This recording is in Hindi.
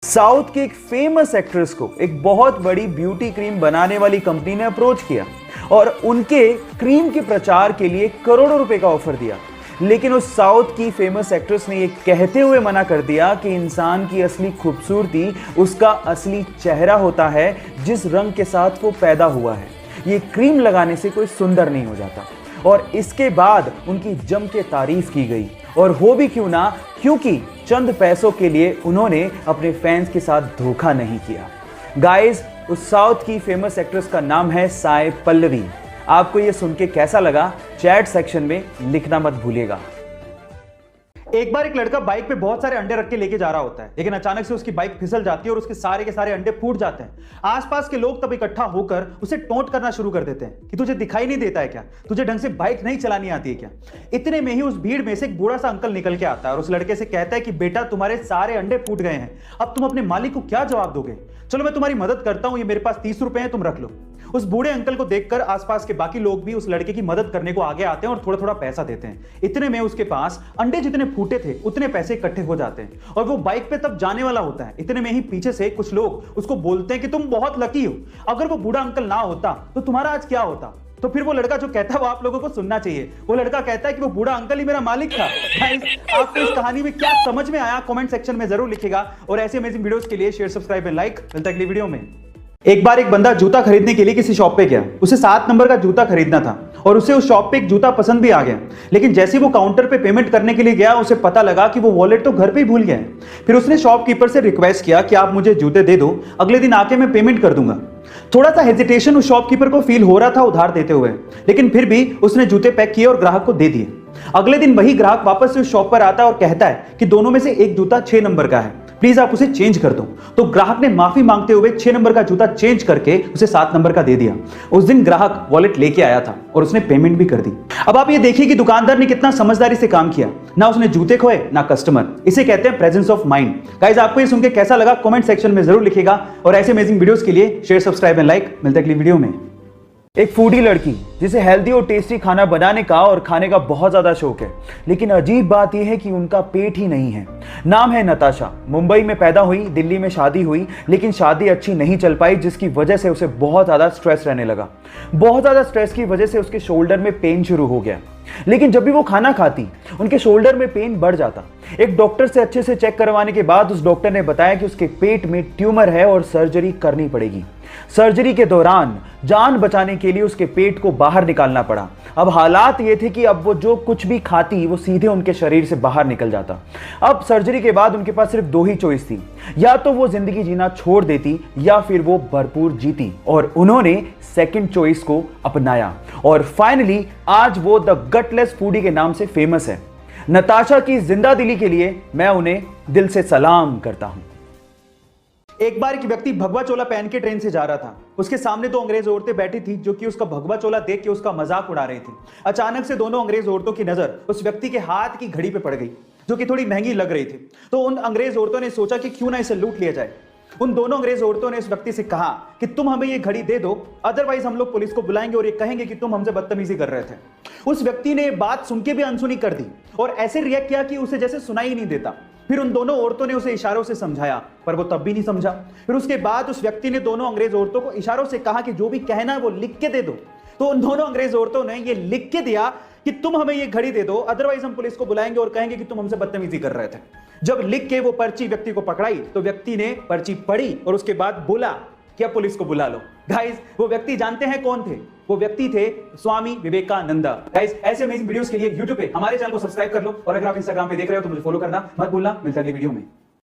साउथ की एक फेमस एक्ट्रेस को एक बहुत बड़ी ब्यूटी क्रीम बनाने वाली कंपनी ने अप्रोच किया और उनके क्रीम के प्रचार के लिए करोड़ों रुपए का ऑफर दिया। लेकिन उस साउथ की फेमस एक्ट्रेस ने यह कहते हुए मना कर दिया कि इंसान की असली खूबसूरती उसका असली चेहरा होता है, जिस रंग के साथ वो पैदा हुआ है। ये क्रीम लगाने से कोई सुंदर नहीं हो जाता। और इसके बाद उनकी जम के तारीफ की गई, और हो भी क्यों ना, क्योंकि चंद पैसों के लिए उन्होंने अपने फैंस के साथ धोखा नहीं किया। गाइस, उस साउथ की फेमस एक्ट्रेस का नाम है साई पल्लवी। आपको ये सुन के कैसा लगा, चैट सेक्शन में लिखना मत भूलिएगा। एक बार एक लड़का बाइक पे बहुत सारे अंडे रख के लेके जा रहा होता है, लेकिन अचानक से उसकी बाइक फिसल जाती है और उसके सारे के सारे अंडे फूट जाते हैं। आसपास के लोग तब इकट्ठा होकर उसे टोंट करना शुरू कर देते हैं कि तुझे दिखाई नहीं देता है क्या, तुझे ढंग से बाइक नहीं चलानी आती है क्या। इतने में ही उस भीड़ में से एक बूढ़ा सा अंकल निकल के आता है और उस लड़के से कहता है कि बेटा, तुम्हारे सारे अंडे फूट गए हैं, अब तुम अपने मालिक को क्या जवाब दोगे। चलो मैं तुम्हारी मदद करता हूं, ये मेरे पास 30 रुपए हैं, तुम रख लो। उस बूढ़े अंकल को देखकर आसपास के बाकी लोग भी उस लड़के की मदद करने को आगे आते हैं और थोड़ा थोड़ा पैसा देते हैं। इतने में उसके पास अंडे जितने फूटे थे उतने पैसे इकट्ठे हो जाते हैं और वो बाइक पे तब जाने वाला होता है। इतने में ही पीछे से कुछ लोग उसको बोलते हैं कि तुम बहुत लकी हो, अगर वो बूढ़ा अंकल ना होता तो तुम्हारा आज क्या होता। तो फिर वो लड़का जो कहता है वो आप लोगों को सुनना चाहिए। वो लड़का कहता है कि वो बूढ़ा अंकल ही मेरा मालिक था। आपको इस कहानी में क्या समझ में आया, कमेंट सेक्शन में जरूर लिखिएगा। और ऐसे अमेजिंग वीडियोस के लिए शेयर, सब्सक्राइब एंड लाइक। मिलता है अगली वीडियो में। एक बार एक बंदा जूता खरीदने के लिए किसी शॉप पे गया। उसे 7 नंबर का जूता खरीदना था और उसे उस शॉप पे एक जूता पसंद भी आ गया। लेकिन जैसे वो काउंटर पे पेमेंट करने के लिए गया, उसे पता लगा कि वो वॉलेट तो घर पे ही भूल गया है। फिर उसने शॉपकीपर से रिक्वेस्ट किया कि आप मुझे जूते दे दो, अगले दिन आके मैं पेमेंट कर दूंगा। थोड़ा सा हेजिटेशन उस शॉपकीपर को फील हो रहा था उधार देते हुए, लेकिन फिर भी उसने जूते पैक किए और ग्राहक को दे दिए। अगले दिन वही ग्राहक वापस से उस शॉप पर आता है और कहता है कि दोनों में से एक जूता 6 नंबर का है, प्लीज आप उसे चेंज कर दो। तो ग्राहक ने माफी मांगते हुए 6 नंबर का जूता चेंज करके उसे 7 नंबर का दे दिया। उस दिन ग्राहक वॉलेट लेके आया था और उसने पेमेंट भी कर दी। अब आप ये देखिए कि दुकानदार ने कितना समझदारी से काम किया, ना उसने जूते खोए ना कस्टमर। इसे कहते हैं प्रेजेंस ऑफ माइंड। गाइस, आपको ये सुन के कैसा लगा, कमेंट सेक्शन में जरूर लिखिएगा। और ऐसे अमेजिंग वीडियोस के लिए शेयर, सब्सक्राइब एंड लाइक। मिलते हैं अगली वीडियो में। एक फूडी लड़की जिसे हेल्दी और टेस्टी खाना बनाने का और खाने का बहुत ज़्यादा शौक है, लेकिन अजीब बात यह है कि उनका पेट ही नहीं है। नाम है नताशा। मुंबई में पैदा हुई, दिल्ली में शादी हुई, लेकिन शादी अच्छी नहीं चल पाई, जिसकी वजह से उसे बहुत ज़्यादा स्ट्रेस रहने लगा। बहुत ज़्यादा स्ट्रेस की वजह से उसके शोल्डर में पेन शुरू हो गया। लेकिन जब भी वो खाना खाती, उनके शोल्डर में पेन बढ़ जाता। एक डॉक्टर से अच्छे से चेक करवाने के बाद उस डॉक्टर ने बताया कि उसके पेट में ट्यूमर है और सर्जरी करनी पड़ेगी। सर्जरी के दौरान जान बचाने के लिए उसके पेट को बाहर निकालना पड़ा। अब हालात ये थे कि अब वो जो कुछ भी खाती वो सीधे उनके शरीर से बाहर निकल जाता। अब सर्जरी के बाद उनके पास सिर्फ 2 ही चॉइस थी, या तो वो जिंदगी जीना छोड़ देती या फिर वो भरपूर जीती। और उन्होंने सेकंड चॉइस को अपनाया और फाइनली आज वो द गटलेस फूडी के नाम से फेमस है। नताशा की जिंदा दिली के लिए मैं उन्हें दिल से सलाम करता हूं। एक बार एक व्यक्ति भगवा चोला पहन के ट्रेन से जा रहा था। उसके सामने 2 अंग्रेज औरतें बैठी थी जो कि उसका भगवा चोला देख के उसका मजाक उड़ा रही थी। अचानक से दोनों अंग्रेज औरतों की नजर उस व्यक्ति के हाथ की घड़ी पे पड़ गई, जो कि थोड़ी महंगी लग रही थी। तो उन अंग्रेज औरतों ने सोचा कि क्यों ना इसे लूट लिया जाए। उन दोनों अंग्रेज औरतों ने इस व्यक्ति से कहा कि तुम हमें ये घड़ी दे दो, अदरवाइज हम लोग पुलिस को बुलाएंगे और ये कहेंगे कि तुम हमसे बदतमीजी कर रहे थे। उस व्यक्ति ने बात सुन के भी अनसुनी कर दी और ऐसे रिएक्ट किया कि उसे जैसे सुनाई ही नहीं देता। फिर उन दोनों औरतों ने उसे इशारों से समझाया, पर वो तब भी नहीं समझा। फिर उसके बाद उस व्यक्ति ने दोनों अंग्रेज औरतों को इशारों से कहा कि जो भी कहना है वो लिख के दे दो। तो उन दोनों अंग्रेज औरतों ने ये लिख के दिया कि तुम हमें ये घड़ी दे दो, अदरवाइज हम पुलिस को बुलाएंगे और कहेंगे कि तुम हमसे बदतमीजी कर रहे थे। जब लिख के वो पर्ची व्यक्ति को पकड़ाई तो व्यक्ति ने पर्ची पढ़ी और उसके बाद बोला कि अब पुलिस को बुला लो। गाइस, वो व्यक्ति जानते हैं कौन थे? वो व्यक्ति थे स्वामी विवेकानंद। गाइस, ऐसे अमेजिंग वीडियोस के लिए YouTube पे हमारे चैनल को सब्सक्राइब कर लो और अगर आप Instagram पे देख रहे हो तो मुझे फॉलो करना मत भूलना। मिलते हैं अगली वीडियो में।